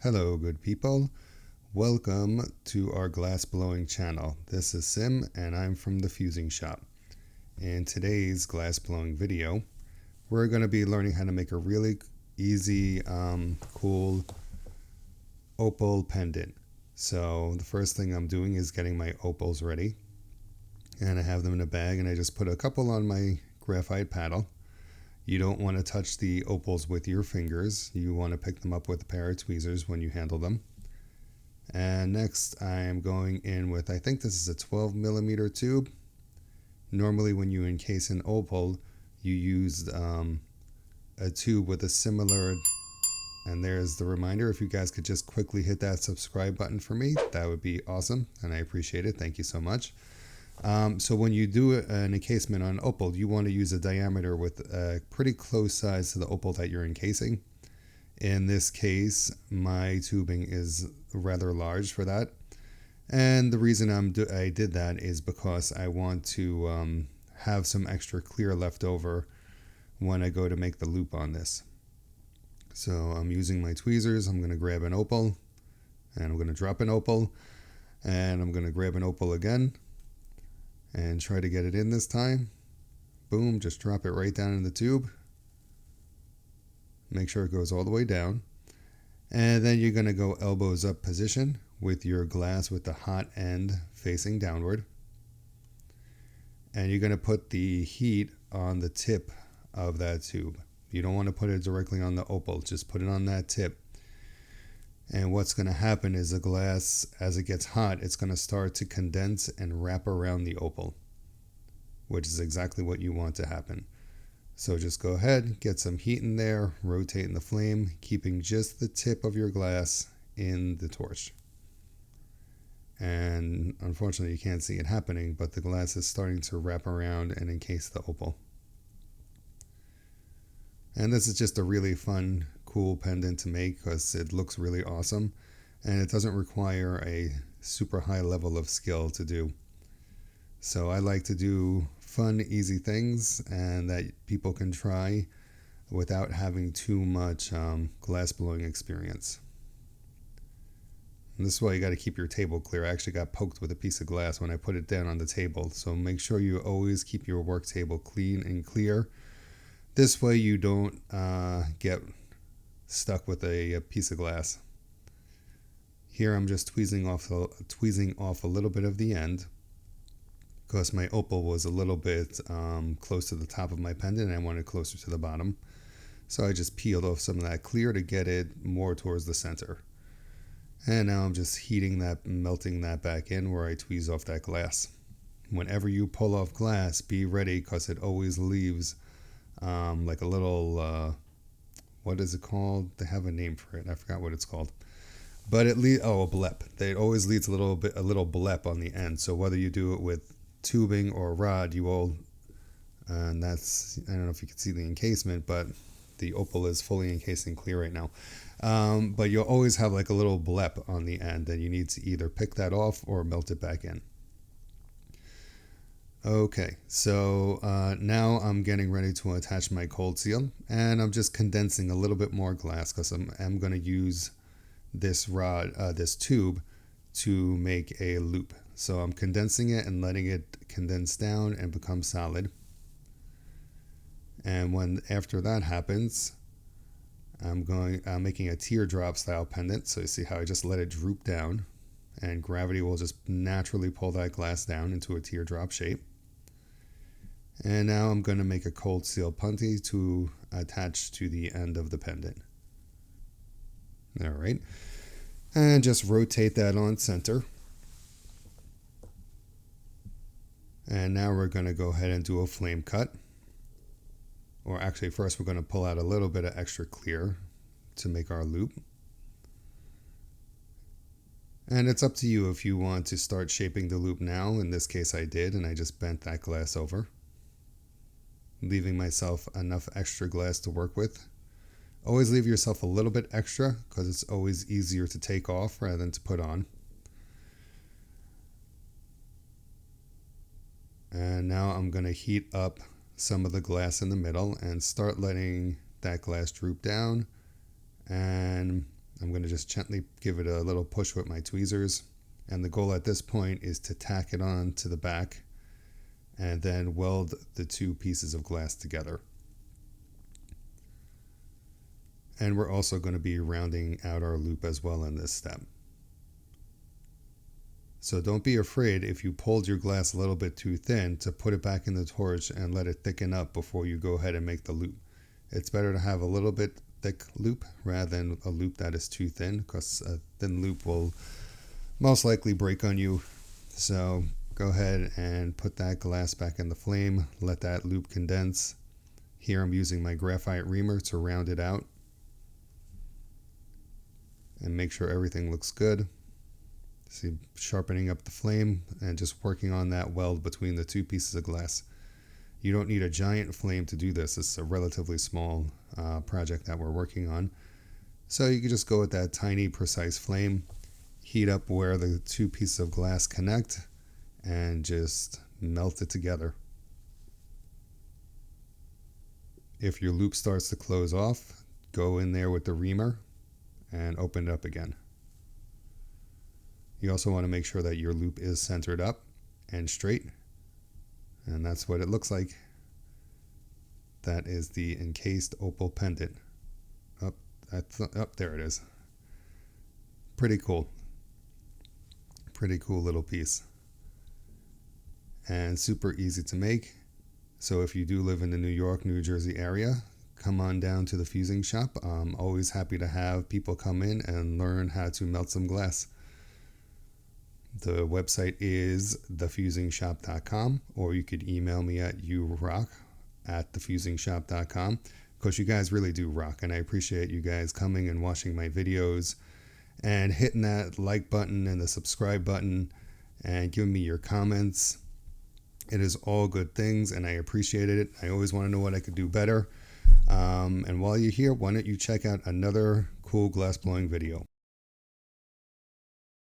Hello, good people. Welcome to our glass blowing channel. This is Sim and I'm from the Fusing Shop. In today's glass blowing video, we're going to be learning how to make a really easy, cool opal pendant. So the first thing I'm doing is getting my opals ready. And I have them in a bag and I just put a couple on my graphite paddle. You don't want to touch the opals with your fingers. You want to pick them up with a pair of tweezers when you handle them. And next I am going in with, I think this is a 12 millimeter tube. Normally when you encase an opal, you use a tube with a similar, and there's the reminder. If you guys could just quickly hit that subscribe button for me, that would be awesome. And I appreciate it. Thank you so much. So when you do an encasement on opal, you want to use a diameter with a pretty close size to the opal that you're encasing. In this case, my tubing is rather large for that. And the reason I did that is because I want to have some extra clear left over when I go to make the loop on this. So I'm using my tweezers. I'm going to grab an opal and I'm going to drop an opal and I'm going to grab an opal again and try to get it in this time. Boom, just drop it right down in the tube. Make sure it goes all the way down. And then you're going to go elbows up position with your glass with the hot end facing downward. And you're going to put the heat on the tip of that tube. You don't want to put it directly on the opal, just put it on that tip. And what's going to happen is the glass, as it gets hot, it's going to start to condense and wrap around the opal, which is exactly what you want to happen. So just go ahead, get some heat in there, rotate the flame, keeping just the tip of your glass in the torch. And unfortunately, you can't see it happening, but the glass is starting to wrap around and encase the opal. And this is just a really fun, cool pendant to make because it looks really awesome and it doesn't require a super high level of skill to do. So I like to do fun, easy things and that people can try without having too much glass blowing experience. And this is why you got to keep your table clear. I actually got poked with a piece of glass when I put it down on the table. So make sure you always keep your work table clean and clear. This way you don't get stuck with a piece of glass. Here I'm just tweezing off a little bit of the end because my opal was a little bit close to the top of my pendant and I wanted closer to the bottom. So I just peeled off some of that clear to get it more towards the center. And now I'm just heating that, melting that back in where I tweeze off that glass. Whenever you pull off glass, be ready because it always leaves like a little what is it called? They have a name for it. I forgot what it's called. But it a blep. It always leaves a little blep on the end. So whether you do it with tubing or rod, you will, and that's, I don't know if you can see the encasement, but the opal is fully encased and clear right now. But you'll always have like a little blep on the end, and you need to either pick that off or melt it back in. Okay, so now I'm getting ready to attach my cold seal, and I'm just condensing a little bit more glass because I'm going to use this rod, this tube, to make a loop. So I'm condensing it and letting it condense down and become solid. And when after that happens, I'm making a teardrop style pendant. So you see how I just let it droop down, and gravity will just naturally pull that glass down into a teardrop shape. And now I'm going to make a cold seal punty to attach to the end of the pendant. All right. And just rotate that on center. And now we're going to go ahead and do a flame cut. Or actually, first we're going to pull out a little bit of extra clear to make our loop. And it's up to you if you want to start shaping the loop now. In this case, I did, and I just bent that glass over, leaving myself enough extra glass to work with. Always leave yourself a little bit extra because it's always easier to take off rather than to put on. And now I'm going to heat up some of the glass in the middle and start letting that glass droop down. And I'm going to just gently give it a little push with my tweezers. And the goal at this point is to tack it on to the back and then weld the two pieces of glass together. And we're also going to be rounding out our loop as well in this step. So don't be afraid if you pulled your glass a little bit too thin to put it back in the torch and let it thicken up before you go ahead and make the loop. It's better to have a little bit thick loop rather than a loop that is too thin, because a thin loop will most likely break on you. So go ahead and put that glass back in the flame, let that loop condense. Here I'm using my graphite reamer to round it out and make sure everything looks good. See, sharpening up the flame and just working on that weld between the two pieces of glass. You don't need a giant flame to do this. It's a relatively small project that we're working on. So you can just go with that tiny, precise flame, heat up where the two pieces of glass connect, and just melt it together. If your loop starts to close off, go in there with the reamer and open it up again. You also want to make sure that your loop is centered up and straight. And that's what it looks like. That is the encased opal pendant. There it is. Pretty cool. Pretty cool little piece. And super easy to make. So if you do live in the New York, New Jersey area, come on down to the fusing shop. I'm always happy to have people come in and learn how to melt some glass. The website is thefusingshop.com, or you could email me at yourock@thefusingshop.com, because you guys really do rock, and I appreciate you guys coming and watching my videos and hitting that like button and the subscribe button and giving me your comments. It is all good things, and I appreciate it. I always want to know what I could do better. And while you're here, why don't you check out another cool glass blowing video.